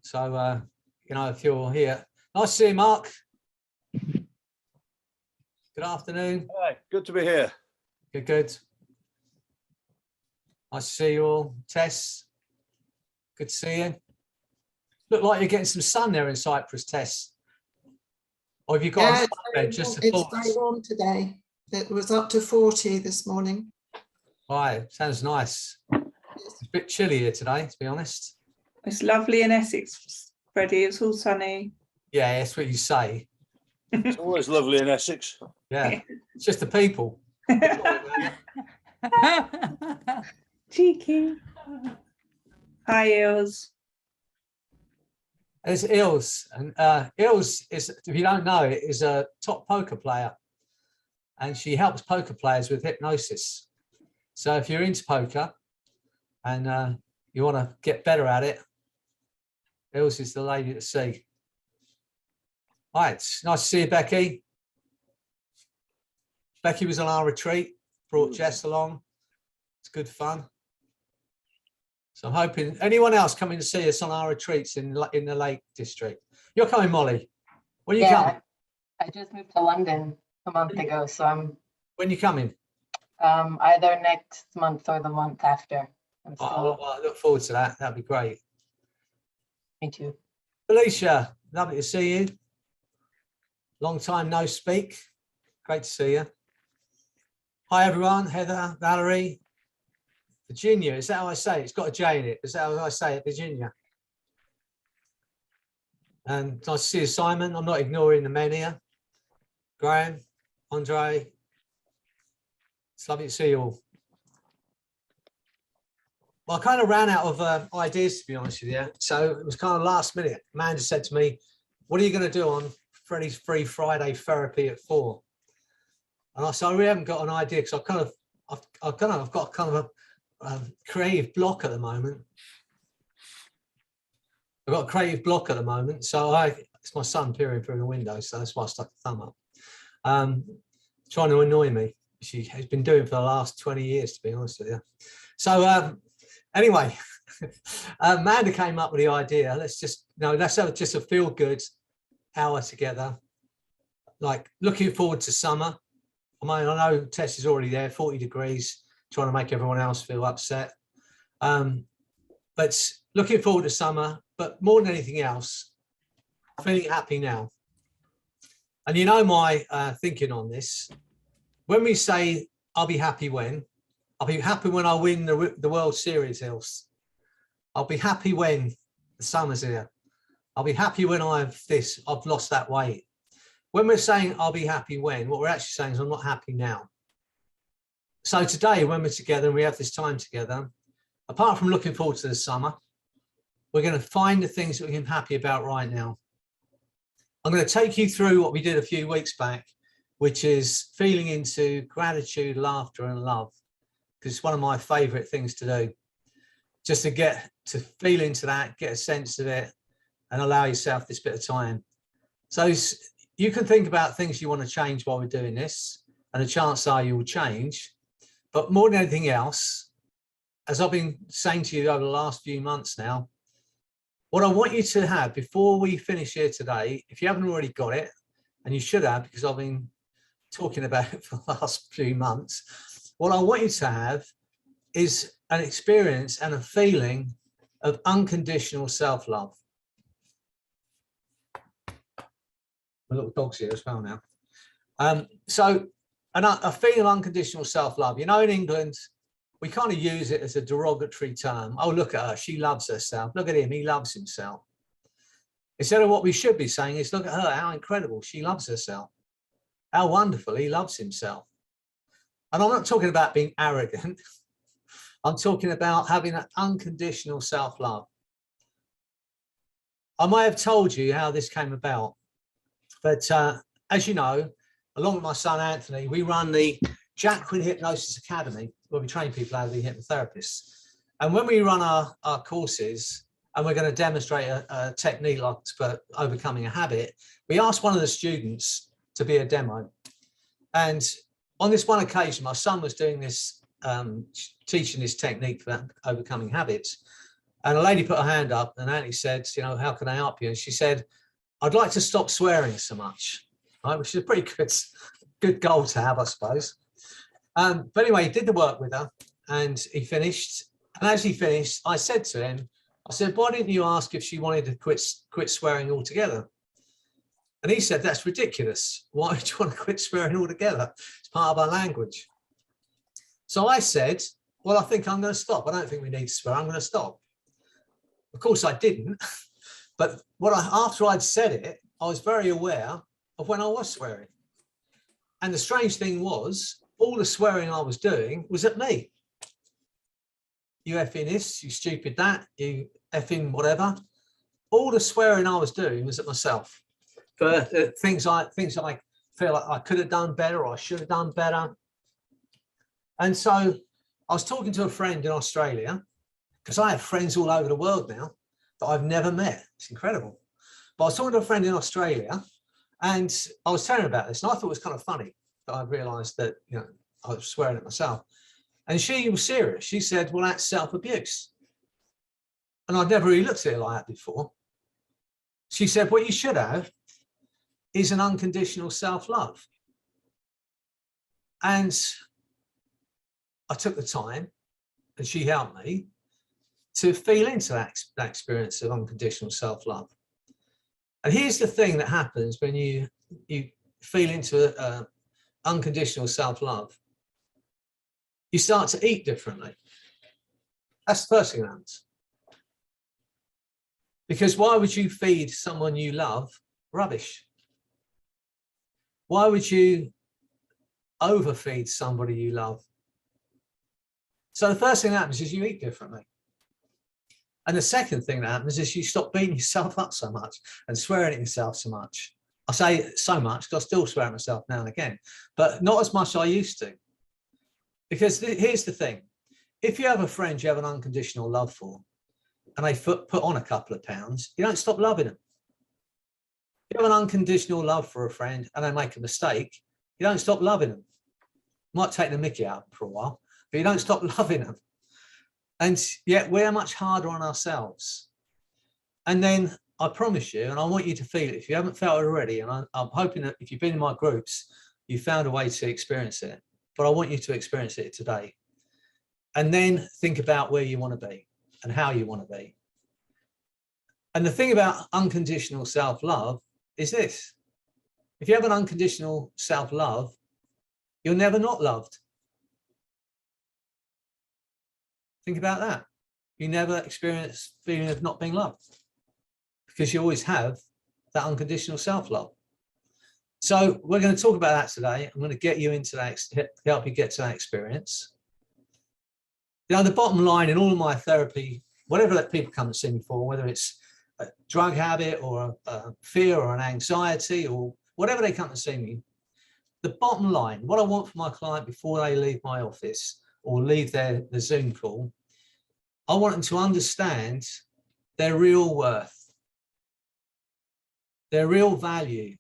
So, you know, if you're here, nice to see you, Mark. Good afternoon. Hi, good to be here. Good, good. Nice to see you all. Tess, good to see you. Look like you're getting some sun there in Cyprus, Tess. Or have you got it's very warm today. It was up to 40 this morning. Right, sounds nice. It's a bit chilly here today, to be honest. It's lovely in Essex, Freddie. It's all sunny. Yeah, that's what you say. It's always lovely in Essex. Yeah, it's just the people. Cheeky. Hi, Els. There's Ilse, and Ilse is, if you don't know, is a top poker player, and she helps poker players with hypnosis. So if you're into poker and you want to get better at it, Ilse is the lady to see. All right, nice to see you, Becky. Becky was on our retreat, brought Jess along. It's good fun. So I'm hoping anyone else coming to see us on our retreats in the Lake District. You're coming, Molly. When are you coming? I just moved to London a month ago, so I'm. When are you coming? Either next month or the month after. I look forward to that. That'd be great. Me too. Alicia, lovely to see you. Long time no speak. Great to see you. Hi everyone. Heather, Valerie. Virginia, is that how I say it? It's got a J in it. Is that how I say it? Virginia. And nice to see you, Simon. I'm not ignoring the men here. Graham, Andre. It's lovely to see you all. Well, I kind of ran out of ideas, to be honest with you. So it was kind of last minute. Amanda said to me, what are you going to do on Freddy's Free Friday therapy at 4? And I said, I really haven't got an idea because I've got kind of a creative block at the moment. I've got a creative block at the moment, so it's my son peering through the window, so that's why I stuck the thumb up. Trying to annoy me. She has been doing for the last 20 years, to be honest with you. So anyway, Amanda came up with the idea. Let's have just a feel good hour together. Like looking forward to summer. I mean, I know Tess is already there, 40 degrees. Trying to make everyone else feel upset. But looking forward to summer, but more than anything else, feeling happy now. And you know my thinking on this, when we say, I'll be happy when I win the World Series, else. I'll be happy when the summer's here. I'll be happy when I've lost that weight. When we're saying I'll be happy when, what we're actually saying is I'm not happy now. So today, when we're together and we have this time together, apart from looking forward to the summer, we're going to find the things that we're happy about right now. I'm going to take you through what we did a few weeks back, which is feeling into gratitude, laughter, and love, because it's one of my favorite things to do. Just to get to feel into that, get a sense of it, and allow yourself this bit of time. So you can think about things you want to change while we're doing this, and the chances are you will change. But more than anything else, as I've been saying to you over the last few months now, what I want you to have before we finish here today, if you haven't already got it, and you should have, because I've been talking about it for the last few months, what I want you to have is an experience and a feeling of unconditional self-love. My little dog's here as well now. And a feeling of unconditional self-love. You know, in England, we kind of use it as a derogatory term. Oh, look at her, she loves herself. Look at him, he loves himself. Instead of what we should be saying is, look at her, how incredible, she loves herself. How wonderful, he loves himself. And I'm not talking about being arrogant. I'm talking about having an unconditional self-love. I may have told you how this came about, but as you know, along with my son Anthony, we run the Jacquin Hypnosis Academy, where we train people how to be hypnotherapists. And when we run our courses, and we're going to demonstrate a technique like for overcoming a habit, we asked one of the students to be a demo. And on this one occasion, my son was doing this, teaching this technique for overcoming habits. And a lady put her hand up, and Annie said, you know, how can I help you? And she said, I'd like to stop swearing so much, right? Which is a pretty good goal to have, I suppose. But anyway, he did the work with her, and he finished. And as he finished, I said to him, I said, why didn't you ask if she wanted to quit swearing altogether? And he said, that's ridiculous. Why would you want to quit swearing altogether? It's part of our language. So I said, well, I think I'm going to stop. I don't think we need to swear. I'm going to stop. Of course, I didn't. But after I'd said it, I was very aware of when I was swearing. And the strange thing was, all the swearing I was doing was at me. You effing this, you stupid that, you effing whatever. All the swearing I was doing was at myself. For things I feel like I could have done better or I should have done better. And so I was talking to a friend in Australia, because I have friends all over the world now that I've never met. It's incredible. But I was talking to a friend in Australia, and I was telling her about this, and I thought it was kind of funny that I realised that, you know, I was swearing at myself. And she was serious. She said, well, that's self-abuse. And I'd never really looked at it like that before. She said, what you should have is an unconditional self-love. And I took the time, and she helped me to feel into that experience of unconditional self-love. And here's the thing that happens when you feel into unconditional self-love. You start to eat differently. That's the first thing that happens. Because why would you feed someone you love rubbish? Why would you overfeed somebody you love? So the first thing that happens is you eat differently. And the second thing that happens is you stop beating yourself up so much and swearing at yourself so much. I say so much because I still swear at myself now and again, but not as much as I used to. Because here's the thing. If you have a friend you have an unconditional love for, and they put on a couple of pounds, you don't stop loving them. If you have an unconditional love for a friend and they make a mistake, you don't stop loving them. You might take the mickey out for a while, but you don't stop loving them. And yet we're much harder on ourselves. And then I promise you, and I want you to feel it, if you haven't felt it already, and I'm hoping that if you've been in my groups, you found a way to experience it, but I want you to experience it today. And then think about where you want to be and how you want to be. And the thing about unconditional self-love is this. If you have an unconditional self-love, you're never not loved. Think about that. You never experience feeling of not being loved because you always have that unconditional self-love. So we're going to talk about that today. I'm going to get you into that, help you get to that experience. You know, the bottom line in all of my therapy, whatever that people come and see me for, whether it's a drug habit or a fear or an anxiety or whatever they come to see me, the bottom line, what I want for my client before they leave my office or leave the Zoom call, I want them to understand their real worth, their real value.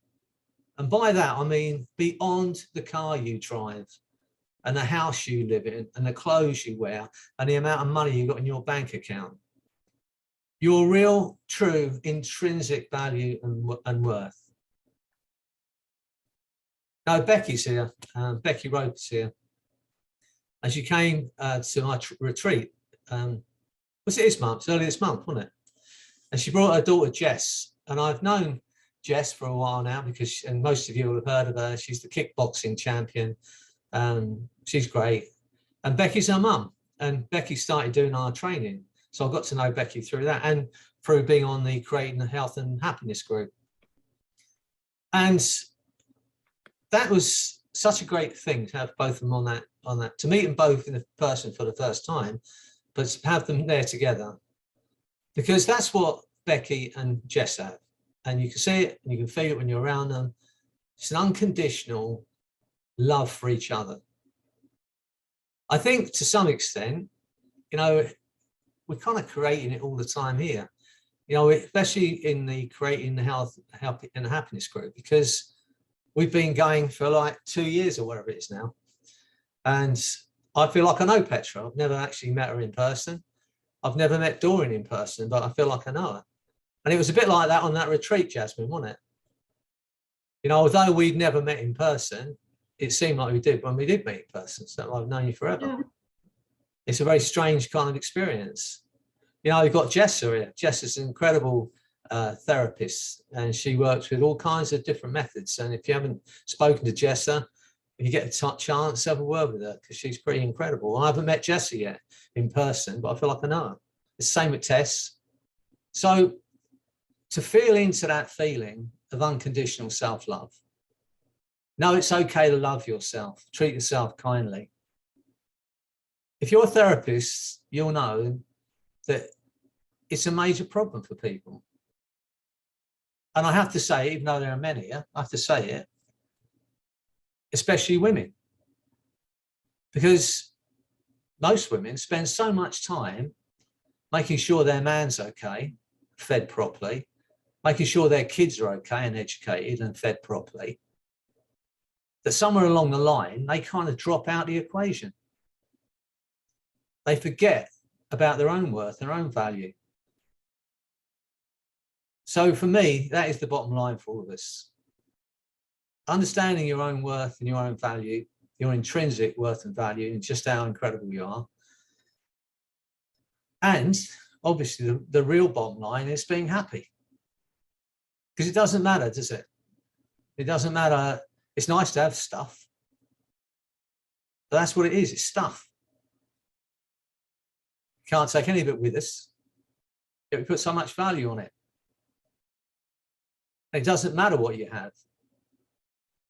And by that, I mean beyond the car you drive and the house you live in and the clothes you wear and the amount of money you got in your bank account. Your real, true, intrinsic value and worth. Now, Becky's here, Becky Roper's here. And she came to my retreat. Was it this month? It's early this month, wasn't it? And she brought her daughter, Jess. And I've known Jess for a while now because, and most of you will have heard of her. She's the kickboxing champion. She's great. And Becky's her mum. And Becky started doing our training. So I got to know Becky through that and through being on the Creating the Health and Happiness group. And that was such a great thing to have both of them on that, to meet them both in person for the first time, but to have them there together. Because that's what Becky and Jess have. And you can see it and you can feel it when you're around them. It's an unconditional love for each other. I think to some extent, you know, we're kind of creating it all the time here, you know, especially in the Creating the Health and Happiness group, because we've been going for like 2 years or whatever it is now. And I feel like I know Petra. I've never actually met her in person. I've never met Doreen in person, but I feel like I know her. And it was a bit like that on that retreat, Jasmine, wasn't it? You know, although we'd never met in person, it seemed like we did when we did meet in person. So I've known you forever. Yeah. It's a very strange kind of experience. You know, you've got Jessa here. Jessa's an incredible therapist, and she works with all kinds of different methods. And if you haven't spoken to Jessa, if you get a chance, have a word with her, because she's pretty incredible. I haven't met Jessa yet in person, but I feel like I know her. It's the same with Tess. So to feel into that feeling of unconditional self-love, know it's okay to love yourself, treat yourself kindly. If you're a therapist, you'll know that it's a major problem for people. And I have to say, even though there are many, I have to say it, especially women, because most women spend so much time making sure their man's okay, fed properly, making sure their kids are okay and educated and fed properly, that somewhere along the line, they kind of drop out the equation. They forget about their own worth, their own value. So for me, that is the bottom line for all of us. Understanding your own worth and your own value, your intrinsic worth and value, and just how incredible you are. And obviously the real bottom line is being happy. Because it doesn't matter, does it? It doesn't matter. It's nice to have stuff, but that's what it is. It's stuff. Can't take any of it with us. Yet we put so much value on it. It doesn't matter what you have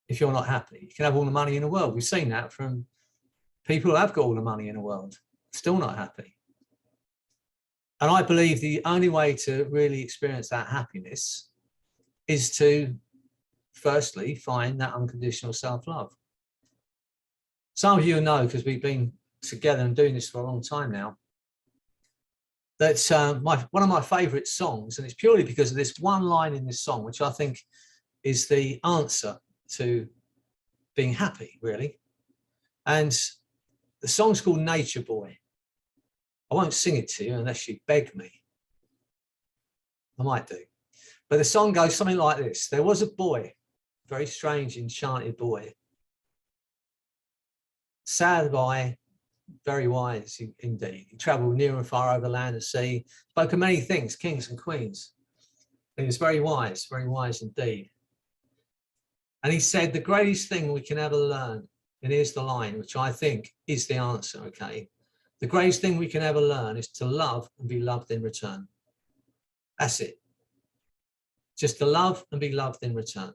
if you're not happy. You can have all the money in the world. We've seen that from people who have got all the money in the world, still not happy. And I believe the only way to really experience that happiness is to firstly find that unconditional self-love. Some of you know, because we've been together and doing this for a long time now, that's one of my favorite songs, and it's purely because of this one line in this song, which I think is the answer to being happy, really. And the song's called Nature Boy. I won't sing it to you unless you beg me. I might do. But the song goes something like this. There was a boy, very strange, enchanted boy, sad boy, very wise indeed. He travelled near and far over land and sea, spoke of many things, kings and queens. He was very wise indeed. And he said, the greatest thing we can ever learn, and here's the line, which I think is the answer, okay? The greatest thing we can ever learn is to love and be loved in return. That's it. Just to love and be loved in return.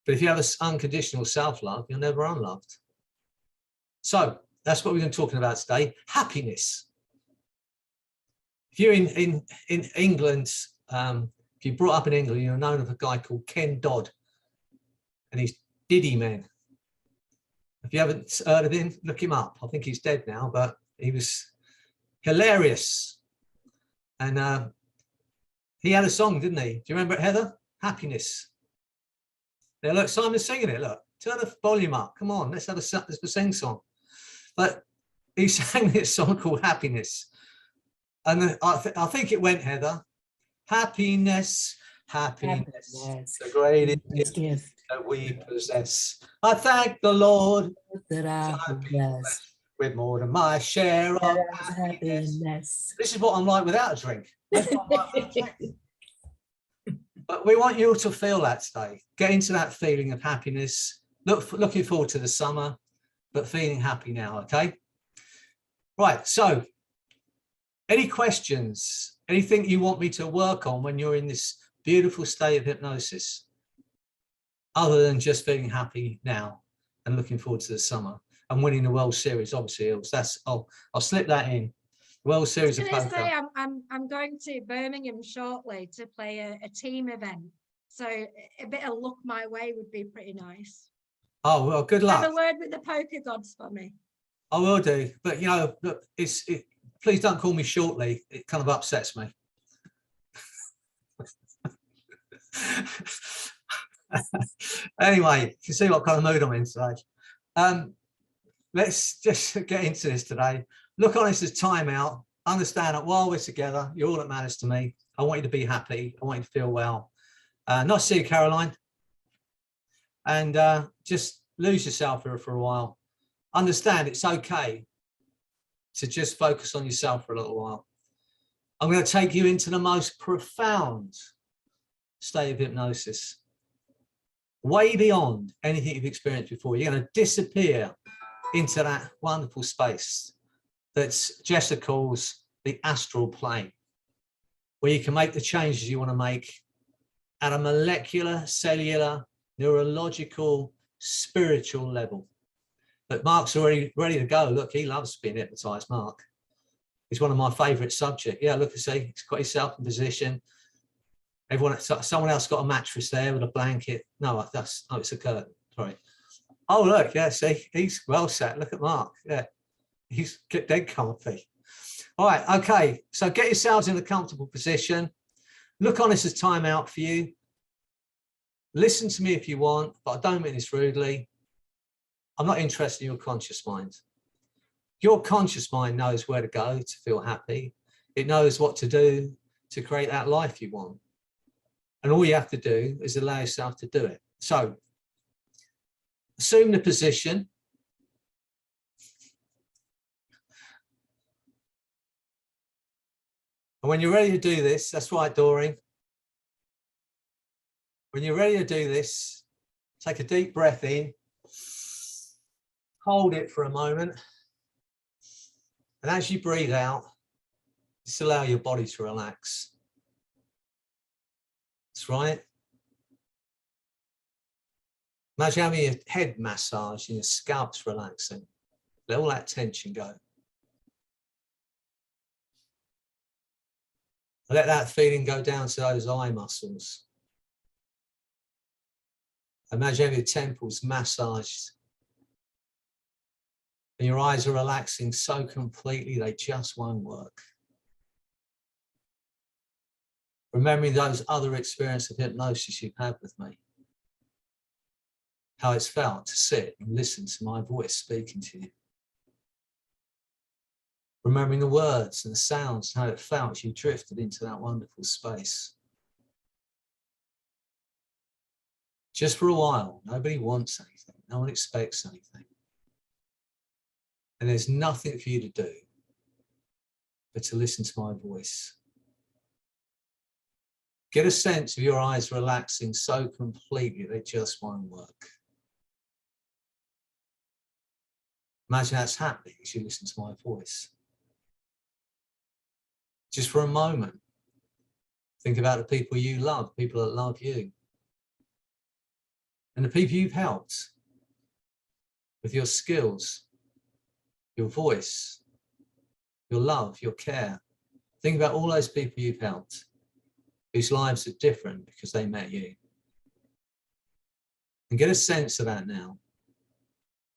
But if you have an unconditional self-love, you're never unloved. So that's what we're going to be talking about today, happiness. If you're in England, if you're brought up in England, you're known of a guy called Ken Dodd, and he's Diddy Man. If you haven't heard of him, look him up. I think he's dead now, but he was hilarious. And he had a song, didn't he? Do you remember it, Heather? Happiness. Yeah, look, Simon's singing it. Look, turn the volume up. Come on, let's have a sing song. But he sang this song called Happiness. And I think it went, Heather. Happiness, happiness, the greatest gift that we possess. I thank the Lord that I'm blessed with more than my share of happiness. This is what I'm like without a drink. That's what I'm like without a drink. But we want you to feel that today. Get into that feeling of happiness. Looking forward to the summer, but feeling happy now, okay? Right, so any questions? Anything you want me to work on when you're in this beautiful state of hypnosis, other than just feeling happy now and looking forward to the summer and winning the World Series? Obviously, I'll slip that in. World Series of Poker. Say I'm going to Birmingham shortly to play a team event, so a bit of luck my way would be pretty nice. Oh well, good luck. Have a word with the poker gods for me. I will do, but you know, look, please don't call me shortly. It kind of upsets me. Anyway, you can see what kind of mood I'm in today. Let's just get into this today. Look on this as time out. Understand that while we're together, you're all that matters to me. I want you to be happy. I want you to feel well. Nice to see you, Caroline. And just lose yourself here for a while. Understand it's okay to just focus on yourself for a little while. I'm going to take you into the most profound state of hypnosis, way beyond anything you've experienced before. You're going to disappear into that wonderful space that's Jessica calls the astral plane, where you can make the changes you want to make at a molecular, cellular, neurological, spiritual level. But Mark's already ready to go. Look, he loves being hypnotized, Mark. He's one of my favorite subjects. Yeah, look, see, he's got himself in position. Someone else got a mattress there with a blanket. No, it's a curtain. Sorry. Oh, look, yeah, see, he's well set. Look at Mark. Yeah, he's dead comfy. All right, okay. So get yourselves in a comfortable position. Look on this as time out for you. Listen to me if you want, but I don't mean this rudely. I'm not interested in your conscious mind. Your conscious mind knows where to go to feel happy. It knows what to do to create that life you want. And all you have to do is allow yourself to do it. So assume the position. And when you're ready to do this, that's right, Doreen. When you're ready to do this, take a deep breath in, hold it for a moment. And as you breathe out, just allow your body to relax. That's right. Imagine having your head massaged and your scalp's relaxing. Let all that tension go. Let that feeling go down to those eye muscles. Imagine having your temples massaged and your eyes are relaxing so completely they just won't work. Remembering those other experiences of hypnosis you've had with me. How it's felt to sit and listen to my voice speaking to you. Remembering the words and the sounds, how it felt as you drifted into that wonderful space. Just for a while, nobody wants anything, no one expects anything. And there's nothing for you to do but to listen to my voice. Get a sense of your eyes relaxing so completely they just won't work. Imagine that's happening as you listen to my voice. Just for a moment, think about the people you love, people that love you, and the people you've helped with your skills, your voice, your love, your care. Think about all those people you've helped, whose lives are different because they met you. And get a sense of that now.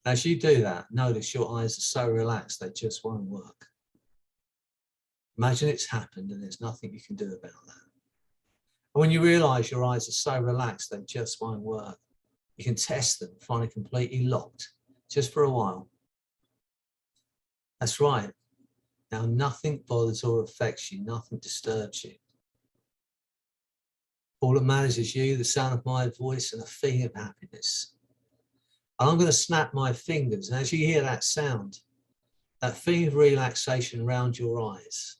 As you do that, notice your eyes are so relaxed they just won't work. Imagine it's happened and there's nothing you can do about that. And when you realize your eyes are so relaxed they just won't work, you can test them, find it completely locked, just for a while. That's right. Now nothing bothers or affects you, nothing disturbs you. All that matters is you, the sound of my voice, and a feeling of happiness. And I'm going to snap my fingers, and as you hear that sound, that feeling of relaxation around your eyes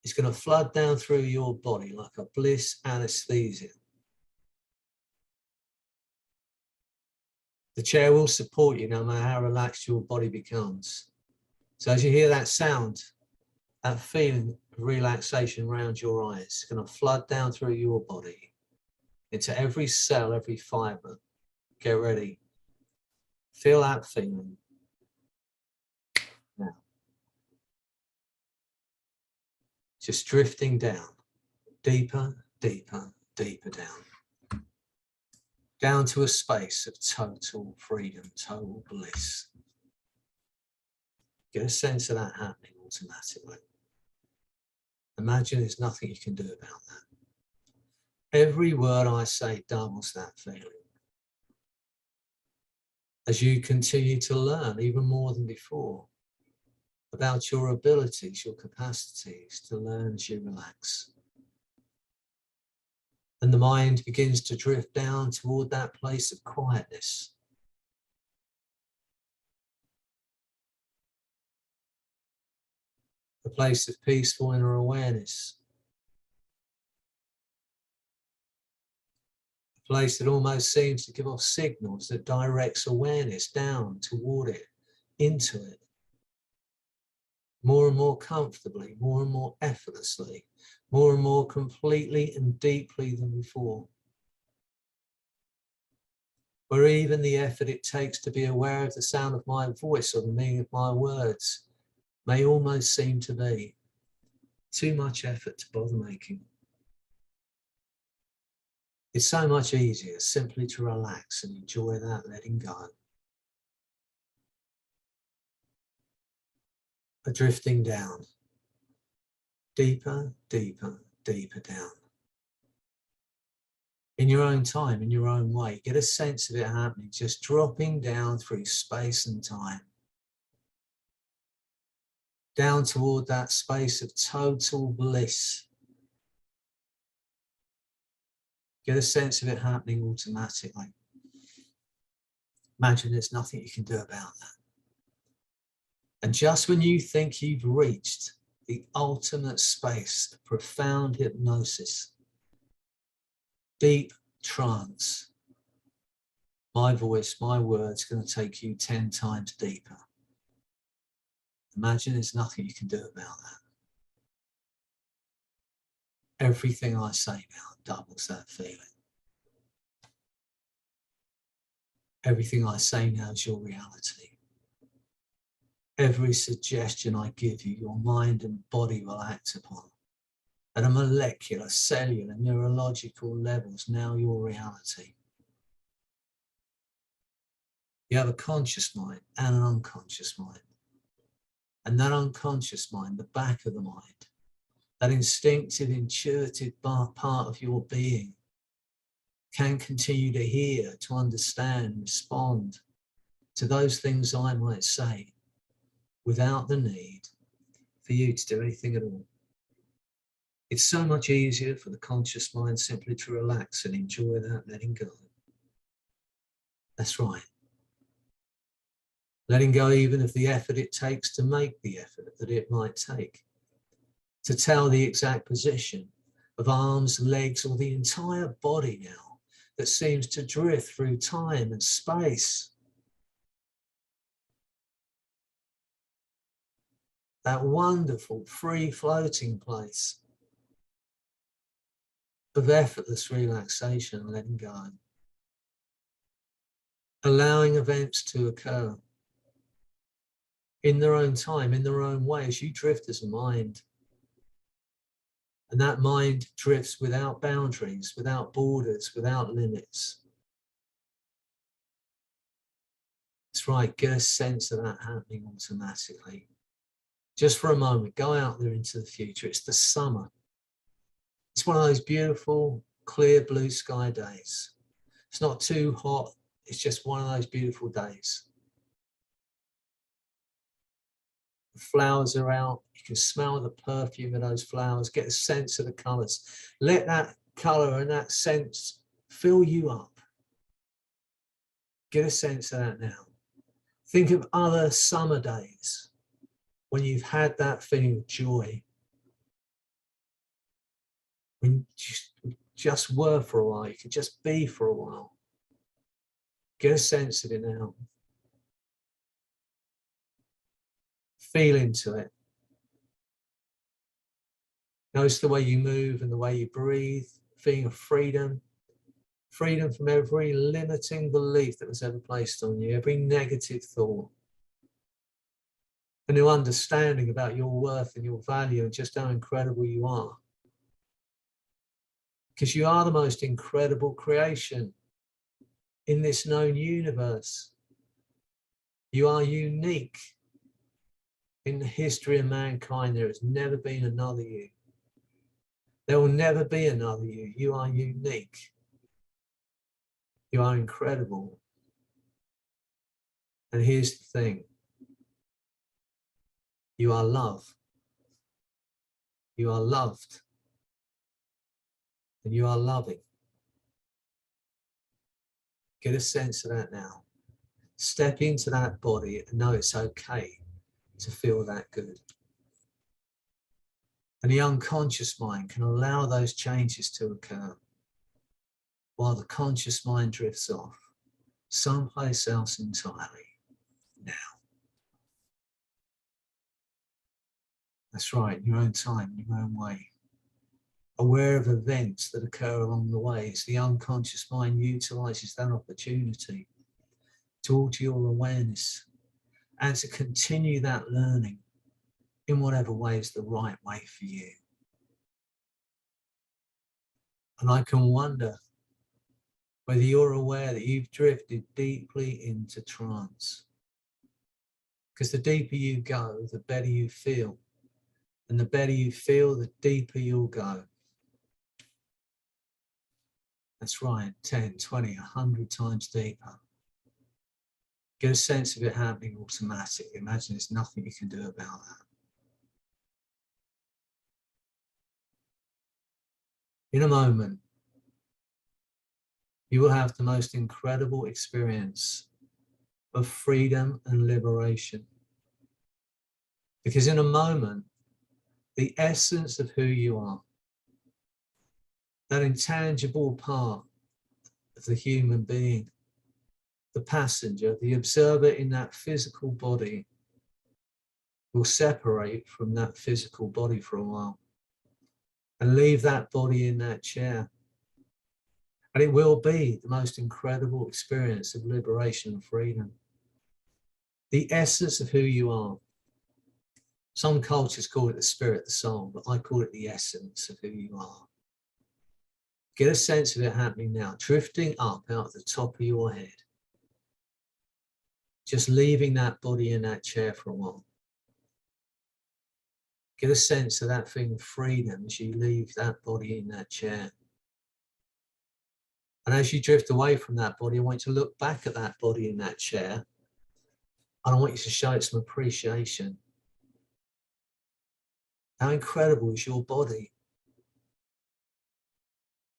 is going to flood down through your body like a bliss anesthesia. The chair will support you no matter how relaxed your body becomes. So as you hear that sound, that feeling of relaxation around your eyes is going to flood down through your body into every cell, every fiber. Get ready. Feel that feeling. Now. Just drifting down, deeper, deeper, deeper down. Down to a space of total freedom, total bliss. Get a sense of that happening automatically. Imagine there's nothing you can do about that. Every word I say doubles that feeling. As you continue to learn even more than before about your abilities, your capacities to learn as you relax. And the mind begins to drift down toward that place of quietness. A place of peaceful inner awareness. A place that almost seems to give off signals that directs awareness down toward it, into it. More and more comfortably, more and more effortlessly, more and more completely and deeply than before. Where even the effort it takes to be aware of the sound of my voice or the meaning of my words may almost seem to be too much effort to bother making. It's so much easier simply to relax and enjoy that letting go. A drifting down, deeper, deeper, deeper down. In your own time, in your own way, get a sense of it happening, just dropping down through space and time. Down toward that space of total bliss. Get a sense of it happening automatically. Imagine there's nothing you can do about that. And just when you think you've reached the ultimate space of profound hypnosis, deep trance, my voice, my words are going to take you 10 times deeper. Imagine there's nothing you can do about that. Everything I say now doubles that feeling. Everything I say now is your reality. Every suggestion I give you, your mind and body will act upon. At a molecular, cellular, neurological levels, now your reality. You have a conscious mind and an unconscious mind. And that unconscious mind, the back of the mind, that instinctive, intuitive part of your being can continue to hear, to understand, respond to those things I might say without the need for you to do anything at all. It's so much easier for the conscious mind simply to relax and enjoy that letting go. That's right. Letting go even of the effort it takes to make the effort that it might take. To tell the exact position of arms, legs, or the entire body now that seems to drift through time and space. That wonderful free floating place of effortless relaxation and letting go. Allowing events to occur in their own time, in their own way, as you drift as a mind. And that mind drifts without boundaries, without borders, without limits. That's right, get a sense of that happening automatically. Just for a moment, go out there into the future. It's the summer. It's one of those beautiful, clear blue sky days. It's not too hot. It's just one of those beautiful days. The flowers are out. You can smell the perfume of those flowers. Get a sense of the colours. Let that colour and that sense fill you up. Get a sense of that now. Think of other summer days when you've had that feeling of joy. When you just were for a while. You could just be for a while. Get a sense of it now. Feel into it. Notice the way you move and the way you breathe, feeling of freedom. Freedom from every limiting belief that was ever placed on you, every negative thought. A new understanding about your worth and your value and just how incredible you are. Because you are the most incredible creation in this known universe. You are unique. In the history of mankind, there has never been another you. There will never be another you. You are unique. You are incredible. And here's the thing. You are love. You are loved. And you are loving. Get a sense of that now. Step into that body and know it's okay to feel that good. And the unconscious mind can allow those changes to occur while the conscious mind drifts off someplace else entirely now. That's right, in your own time, in your own way. Aware of events that occur along the way. As the unconscious mind utilizes that opportunity to alter your awareness and to continue that learning in whatever way is the right way for you. And I can wonder whether you're aware that you've drifted deeply into trance. Because the deeper you go, the better you feel. And the better you feel, the deeper you'll go. That's right, 10, 20, 100 times deeper. Get a sense of it happening automatically. Imagine there's nothing you can do about that. In a moment, you will have the most incredible experience of freedom and liberation. Because in a moment, the essence of who you are, that intangible part of the human being, the passenger, the observer in that physical body, will separate from that physical body for a while and leave that body in that chair. And it will be the most incredible experience of liberation and freedom. The essence of who you are. Some cultures call it the spirit, the soul, but I call it the essence of who you are. Get a sense of it happening now, drifting up out of the top of your head. Just leaving that body in that chair for a while. Get a sense of that feeling of freedom as you leave that body in that chair. And as you drift away from that body, I want you to look back at that body in that chair. And I want you to show it some appreciation. How incredible is your body?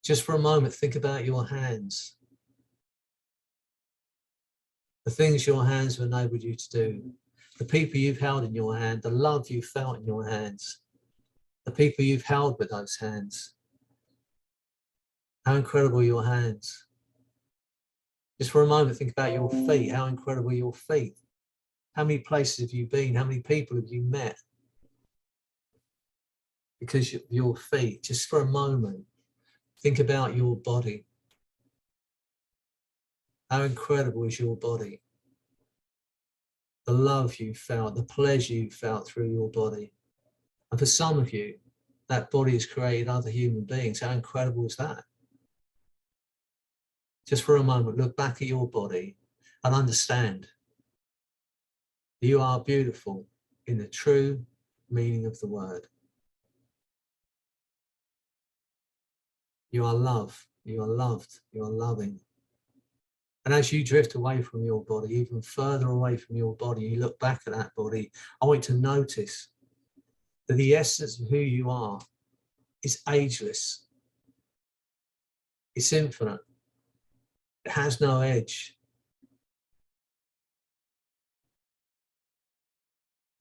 Just for a moment, think about your hands. The things your hands have enabled you to do. The people you've held in your hand, the love you felt in your hands. The people you've held with those hands. How incredible are your hands. Just for a moment, think about your feet. How incredible are your feet. How many places have you been? How many people have you met? Because of your feet. Just for a moment, think about your body. How incredible is your body? The love you felt, the pleasure you felt through your body. And for some of you, that body has created other human beings. How incredible is that? Just for a moment, look back at your body and understand you are beautiful in the true meaning of the word. You are love, you are loved, you are loving. And as you drift away from your body, even further away from your body, you look back at that body, I want you to notice that the essence of who you are is ageless. It's infinite. It has no edge.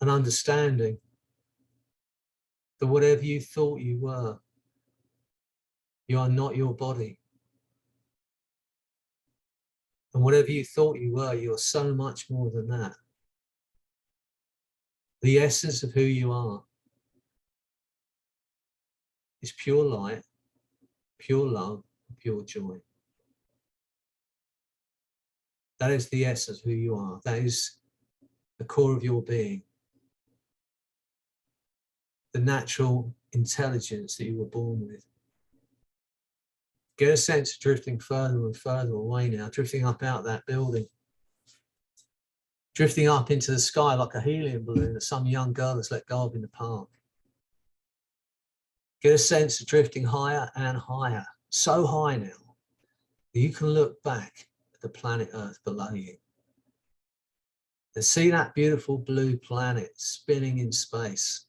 An understanding that whatever you thought you were, you are not your body. And whatever you thought you were, you are so much more than that. The essence of who you are is pure light, pure love, pure joy. That is the essence of who you are. That is the core of your being. The natural intelligence that you were born with. Get a sense of drifting further and further away now, drifting up out that building. Drifting up into the sky like a helium balloon that some young girl has let go of in the park. Get a sense of drifting higher and higher, so high now that you can look back at the planet Earth below you. And see that beautiful blue planet spinning in space.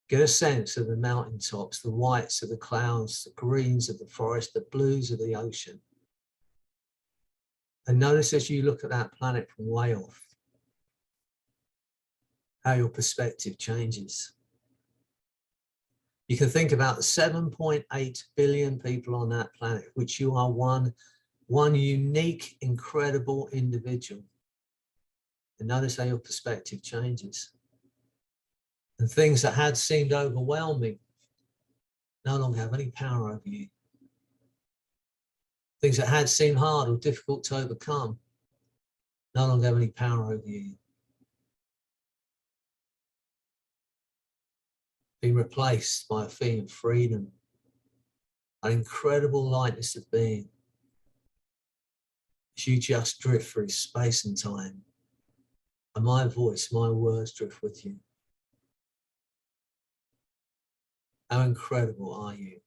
Get a sense of the mountaintops, the whites of the clouds, the greens of the forest, the blues of the ocean. And notice as you look at that planet from way off, how your perspective changes. You can think about the 7.8 billion people on that planet, which you are one unique, incredible individual. And notice how your perspective changes. And things that had seemed overwhelming no longer have any power over you. Things that had seemed hard or difficult to overcome no longer have any power over you. Being replaced by a feeling of freedom, an incredible lightness of being. As you just drift through space and time, and my voice, my words drift with you. How incredible are you?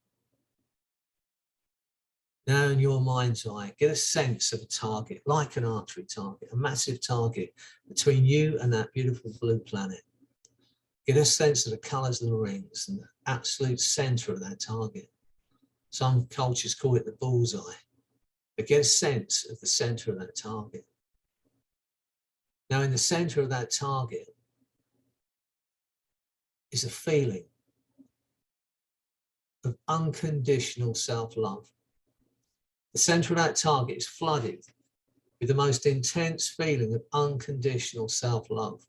Now in your mind's eye, get a sense of a target, like an archery target, a massive target between you and that beautiful blue planet. Get a sense of the colours of the rings and the absolute centre of that target. Some cultures call it the bullseye, but get a sense of the centre of that target. Now in the centre of that target is a feeling of unconditional self-love. The centre of that target is flooded with the most intense feeling of unconditional self-love.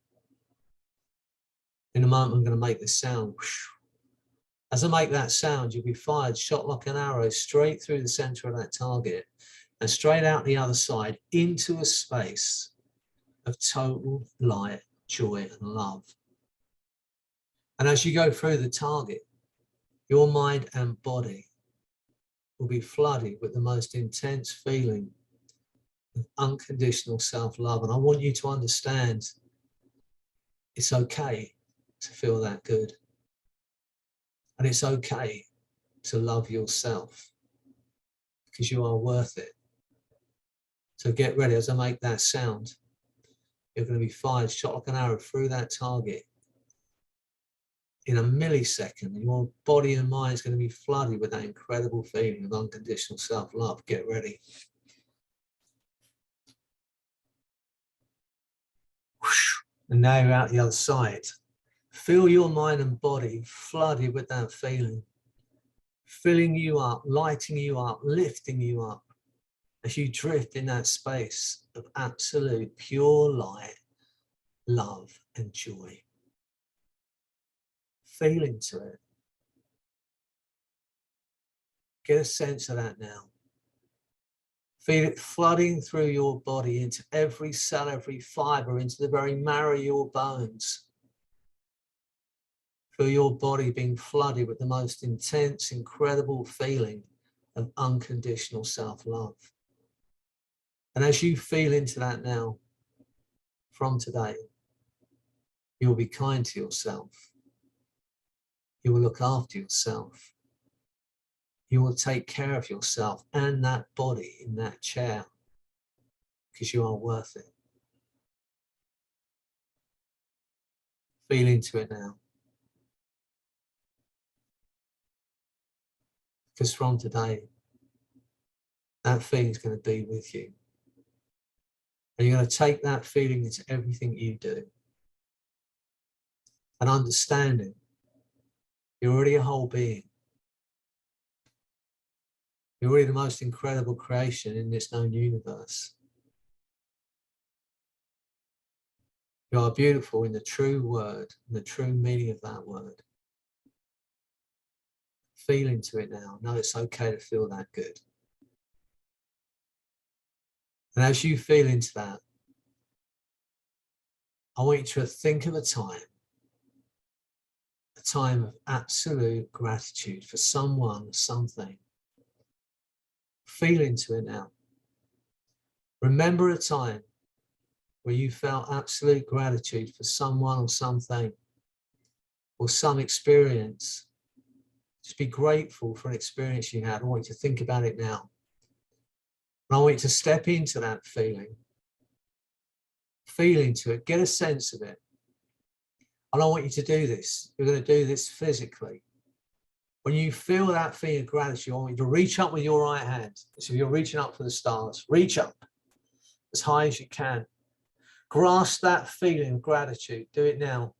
In a moment, I'm going to make this sound. As I make that sound, you'll be fired, shot like an arrow, straight through the centre of that target and straight out the other side into a space of total light, joy, and love. And as you go through the target, your mind and body will be flooded with the most intense feeling of unconditional self-love. And I want you to understand it's okay to feel that good. And it's okay to love yourself because you are worth it. So get ready. As I make that sound, you're going to be fired, shot like an arrow through that target in a millisecond. Your body and mind is going to be flooded with that incredible feeling of unconditional self-love. Get ready. And now you're out the other side. Feel your mind and body flooded with that feeling, filling you up, lighting you up, lifting you up as you drift in that space of absolute pure light, love, and joy. Feel into it. Get a sense of that now. Feel it flooding through your body into every cell, every fiber, into the very marrow of your bones. Feel your body being flooded with the most intense, incredible feeling of unconditional self-love. And as you feel into that now, from today, you will be kind to yourself. You will look after yourself. You will take care of yourself and that body in that chair because you are worth it. Feel into it now. Because from today, that feeling is going to be with you. And you're going to take that feeling into everything you do. And understanding you're already a whole being. You're already the most incredible creation in this known universe. You are beautiful in the true word, in the true meaning of that word. Feel into it now. Know it's okay to feel that good. And as you feel into that, I want you to think of a time of absolute gratitude for someone, something. Feel into it now. Remember a time where you felt absolute gratitude for someone or something or some experience. Just be grateful for an experience you had. I want you to think about it now. And I want you to step into that feeling. Feel into it, get a sense of it. And I want you to do this. You're going to do this physically. When you feel that feeling of gratitude, I want you to reach up with your right hand. So if you're reaching up for the stars, reach up as high as you can. Grasp that feeling of gratitude. Do it now.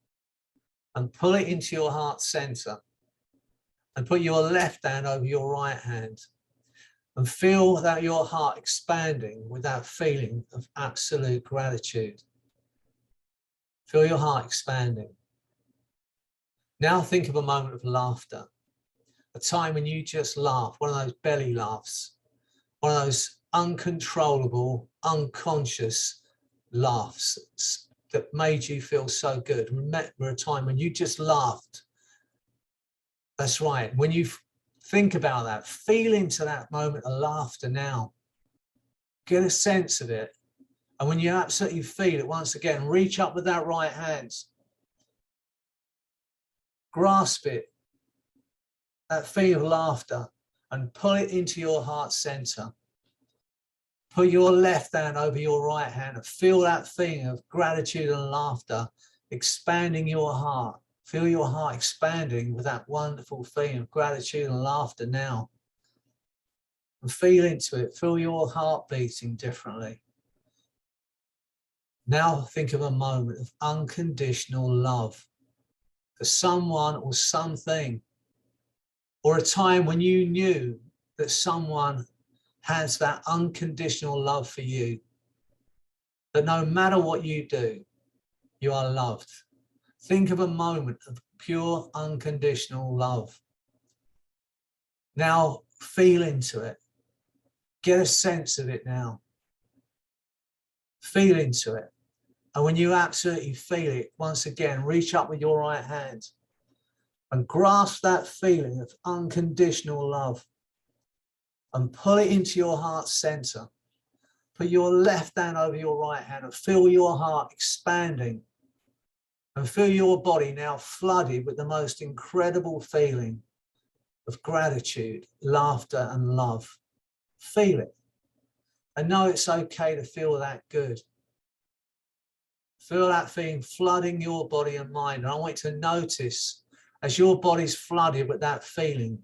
And pull it into your heart center. And put your left hand over your right hand. And feel that your heart expanding with that feeling of absolute gratitude. Feel your heart expanding. Now think of a moment of laughter. A time when you just laugh, one of those belly laughs, one of those uncontrollable, unconscious laughs that made you feel so good. Remember a time when you just laughed. That's right. When you think about that, feel into that moment of laughter now. Get a sense of it. And when you absolutely feel it, once again, reach up with that right hand. Grasp it, that feeling of laughter, and pull it into your heart center. Put your left hand over your right hand and feel that feeling of gratitude and laughter expanding your heart. Feel your heart expanding with that wonderful feeling of gratitude and laughter now. And feel into it. Feel your heart beating differently. Now think of a moment of unconditional love for someone or something, or a time when you knew that someone has that unconditional love for you, that no matter what you do, you are loved. Think of a moment of pure unconditional love. Now feel into it. Get a sense of it now. Feel into it. And when you absolutely feel it, once again, reach up with your right hand and grasp that feeling of unconditional love and pull it into your heart center. Put your left hand over your right hand and feel your heart expanding and feel your body now flooded with the most incredible feeling of gratitude, laughter, and love. Feel it. And know it's okay to feel that good. Feel that feeling flooding your body and mind. And I want you to notice as your body's flooded with that feeling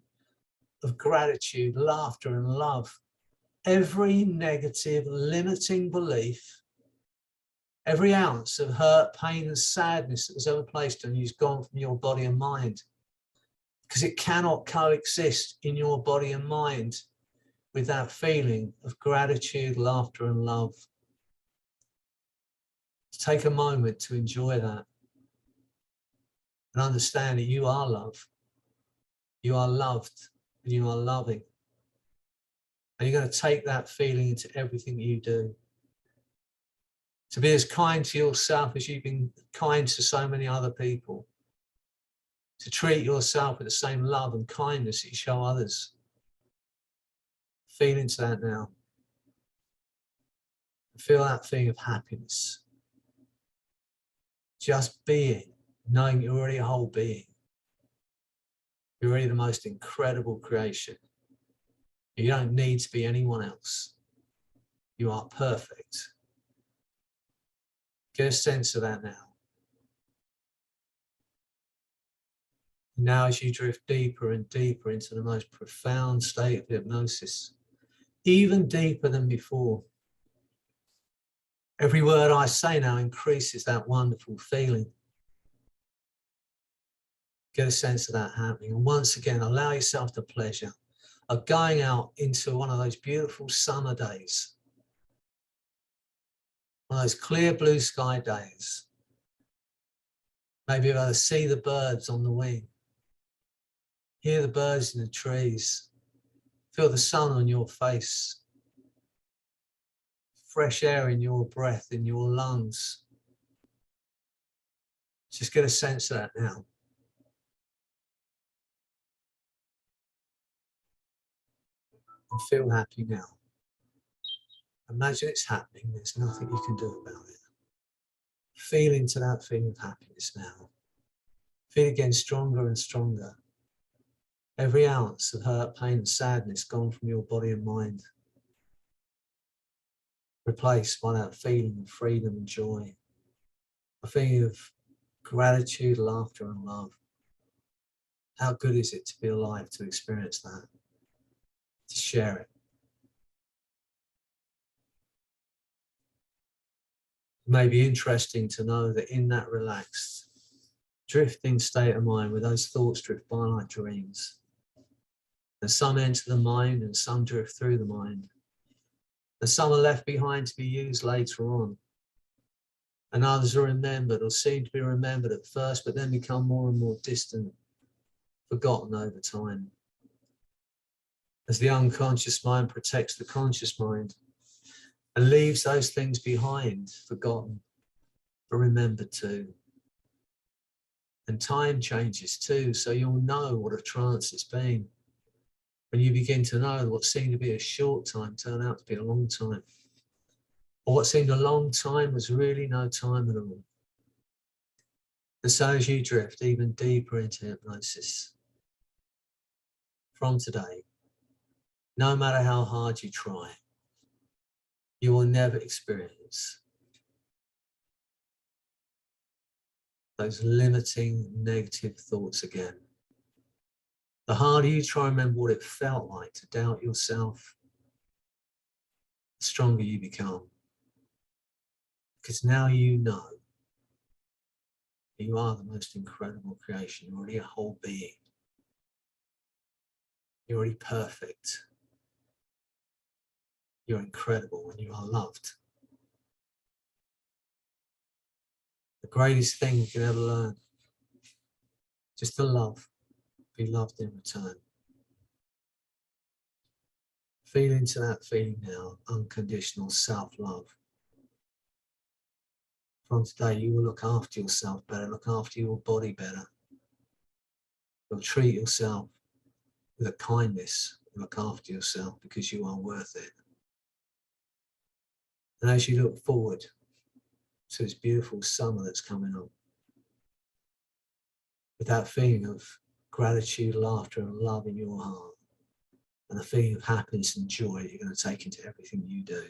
of gratitude, laughter, and love, every negative, limiting belief, every ounce of hurt, pain, and sadness that was ever placed on you is gone from your body and mind. Because it cannot coexist in your body and mind with that feeling of gratitude, laughter, and love. Take a moment to enjoy that and understand that you are love. You are loved and you are loving. And you're going to take that feeling into everything you do. To be as kind to yourself as you've been kind to so many other people. To treat yourself with the same love and kindness that you show others. Feel into that now. Feel that feeling of happiness. Just being, knowing you're already a whole being. You're already the most incredible creation. You don't need to be anyone else. You are perfect. Get a sense of that now. Now as you drift deeper and deeper into the most profound state of hypnosis, even deeper than before, every word I say now increases that wonderful feeling. Get a sense of that happening. And once again, allow yourself the pleasure of going out into one of those beautiful summer days. One of those clear blue sky days. Maybe you're able to see the birds on the wing. Hear the birds in the trees. Feel the sun on your face. Fresh air in your breath, in your lungs. Just get a sense of that now. And feel happy now. Imagine it's happening. There's nothing you can do about it. Feel into that feeling of happiness now. Feel again stronger and stronger. Every ounce of hurt, pain, and sadness gone from your body and mind. Replaced by that feeling of freedom and joy. a feeling of gratitude, laughter, and love. How good is it to be alive, to experience that, to share it? It may be interesting to know that in that relaxed, drifting state of mind, where those thoughts drift by like dreams, and some enter the mind and some drift through the mind, and some are left behind to be used later on, and others are remembered or seem to be remembered at first, but then become more and more distant, forgotten over time. As the unconscious mind protects the conscious mind and leaves those things behind, forgotten, but remembered too. And time changes too, so you'll know what a trance it's been when you begin to know what seemed to be a short time turn out to be a long time. Or what seemed a long time was really no time at all. And so as you drift even deeper into hypnosis, from today, no matter how hard you try, you will never experience those limiting negative thoughts again. The harder you try and remember what it felt like to doubt yourself, the stronger you become. Because now you know you are the most incredible creation. You're already a whole being. You're already perfect. You're incredible and you are loved. The greatest thing you can ever learn, just to love, be loved in return. Feel into that feeling now, unconditional self-love. From today, you will look after yourself better, look after your body better. You'll treat yourself with a kindness, look after yourself because you are worth it. And as you look forward to this beautiful summer that's coming up, with that feeling of gratitude, laughter, and love in your heart, and a feeling of happiness and joy you're going to take into everything you do.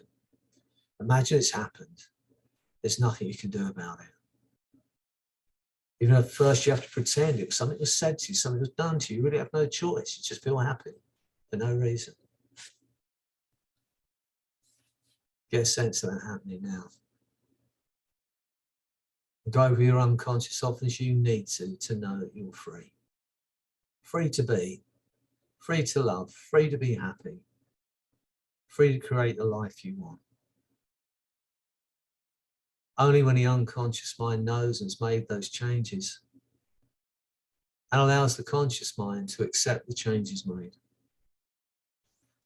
Imagine it's happened. There's nothing you can do about it. Even at first you have to pretend it. Something was said to you, something was done to you. You really have no choice. You just feel happy for no reason. Get a sense of that happening now. Go over your unconscious often as you need to know that you're free. Free to be, free to love, free to be happy, free to create the life you want. Only when the unconscious mind knows and has made those changes and allows the conscious mind to accept the changes made.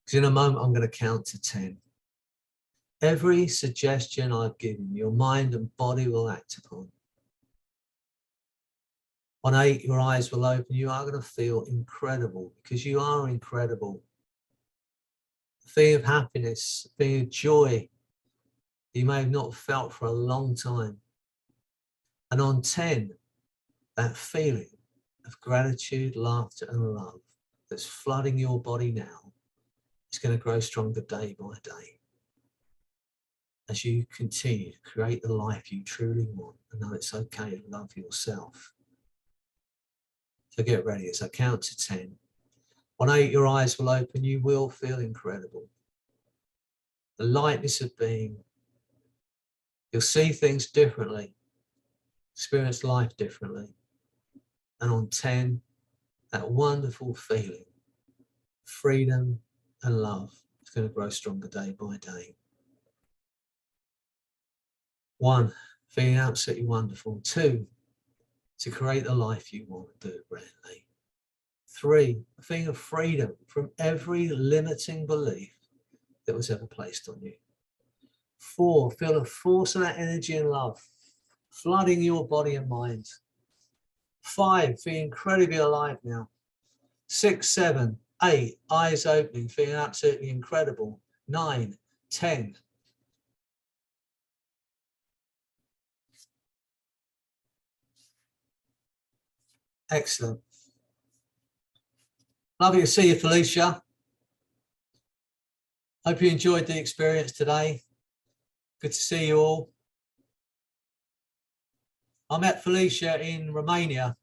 Because in a moment, I'm going to count to 10. Every suggestion I've given, your mind and body will act upon. On 8, your eyes will open. You are going to feel incredible because you are incredible. A feeling of happiness, a feeling of joy you may have not felt for a long time. And on 10, that feeling of gratitude, laughter, and love that's flooding your body now is going to grow stronger day by day. As you continue to create the life you truly want and know it's okay to love yourself. So get ready as I count to 10. On 8, your eyes will open. You will feel incredible. The lightness of being. You'll see things differently, experience life differently. And on 10, that wonderful feeling, freedom and love is going to grow stronger day by day. 1, feeling absolutely wonderful. 2, to create the life you want to do it brilliantly. 3, a feeling of freedom from every limiting belief that was ever placed on you. 4, feel the force of that energy and love flooding your body and mind. 5, feel incredibly alive now. 6, 7, 8, eyes opening, feeling absolutely incredible. 9, 10. Excellent. Lovely to see you, Felicia. Hope you enjoyed the experience today. Good to see you all. I met Felicia in Romania,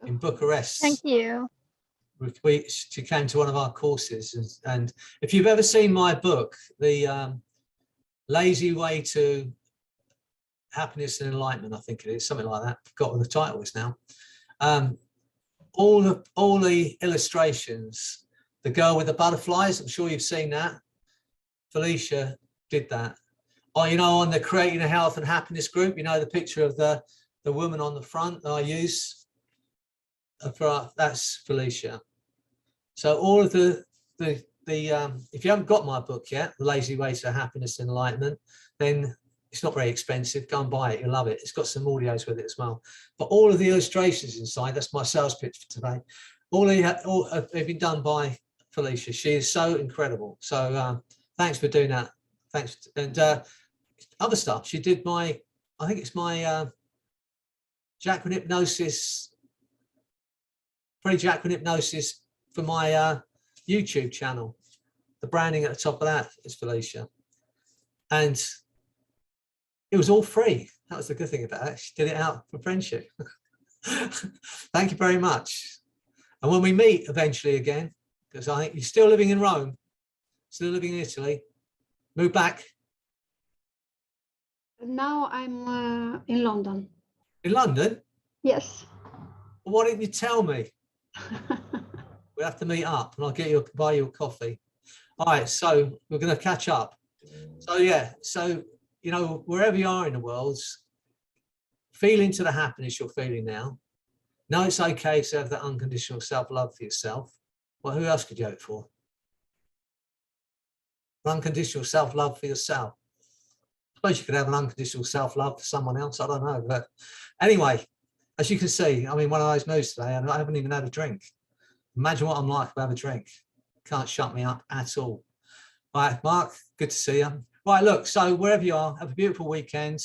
in Bucharest. Thank you. With which she came to one of our courses. And if you've ever seen my book, The Lazy Way to Happiness and Enlightenment, I think it is, something like that. Forgot what the title is now. All the illustrations, the girl with the butterflies, I'm sure you've seen that. Felicia did that. Oh, you know, on the Creating a Health and Happiness group, you know, the picture of the woman on the front that I use, that's Felicia. So all of the if you haven't got my book yet, The Lazy Way to Happiness and Enlightenment, then it's not very expensive. Go and buy it. You'll love it. It's got some audios with it as well. But all of the illustrations inside, that's my sales pitch for today. All have been done by Felicia. She is so incredible. So thanks for doing that. Thanks. And other stuff. She did I think it's my Jacquin Hypnosis, Freddy Jacquin Hypnosis for my YouTube channel. The branding at the top of that is Felicia. And it was all free. That was the good thing about it. She did it out for friendship. Thank you very much. And when we meet eventually again, because I think you're still living in Rome, still living in Italy, move back. Now I'm in London. In London? Yes. Well, why didn't you tell me? We'll have to meet up and I'll buy you a coffee. All right, so we're going to catch up. So yeah, so you know, wherever you are in the world, feel into the happiness you're feeling now. Know it's okay to have that unconditional self-love for yourself. Well, who else could you hope for? Unconditional self-love for yourself. I suppose you could have an unconditional self-love for someone else. I don't know. But anyway, as you can see, I'm in one of those moods today and I haven't even had a drink. Imagine what I'm like if I have a drink. Can't shut me up at all. All right, Mark, good to see you. Right, look, so wherever you are, have a beautiful weekend.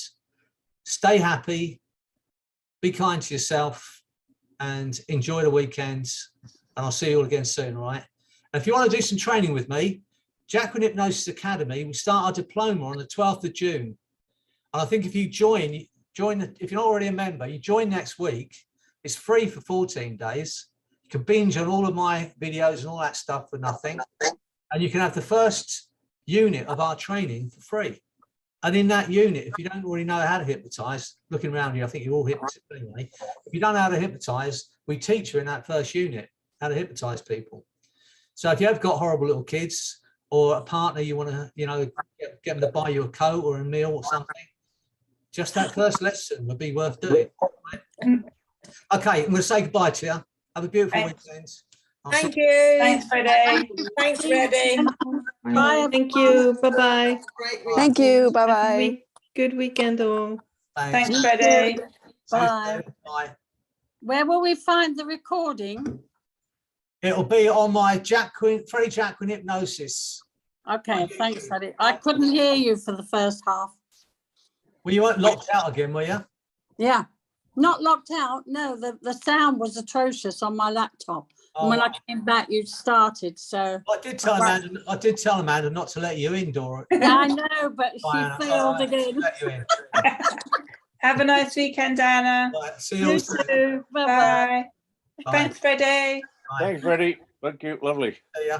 Stay happy, be kind to yourself, and enjoy the weekend. And I'll see you all again soon, all right? And if you want to do some training with me, Jacquin Hypnosis Academy, we start our diploma on the 12th of June. And I think if you join, if you're not already a member, you join next week. It's free for 14 days. You can binge on all of my videos and all that stuff for nothing. And you can have the first unit of our training for free. And in that unit, if you don't already know how to hypnotize, looking around you, I think you're all hypnotists anyway. If you don't know how to hypnotize, we teach you in that first unit how to hypnotize people. So if you have got horrible little kids or a partner, you want to, you know, get them to buy you a coat or a meal or something, just that first lesson would be worth doing. Okay, I'm going to say goodbye to you. Have a beautiful weekend. Thank you. Thanks, Freddie. Thanks, Freddie. Bye. Thank you. Bye-bye. Thank you. Bye-bye. Good weekend all. Thanks. Thanks, Freddie. Bye. Bye. Where will we find the recording? It'll be on my Freddy Jacquin Hypnosis. Okay, thanks, Freddie. I couldn't hear you for the first half. Well, you weren't locked out again, were you? Yeah, not locked out. No, the sound was atrocious on my laptop. And when I came back, you started. So I did tell Amanda not to let you indoor. yeah, I know, but she failed again. Let you in. Have a nice weekend, Anna. Right, see you all soon. Bye-bye. Bye. Bye. Thanks, Freddie. Thanks, Freddie. Thank you. Lovely. See ya.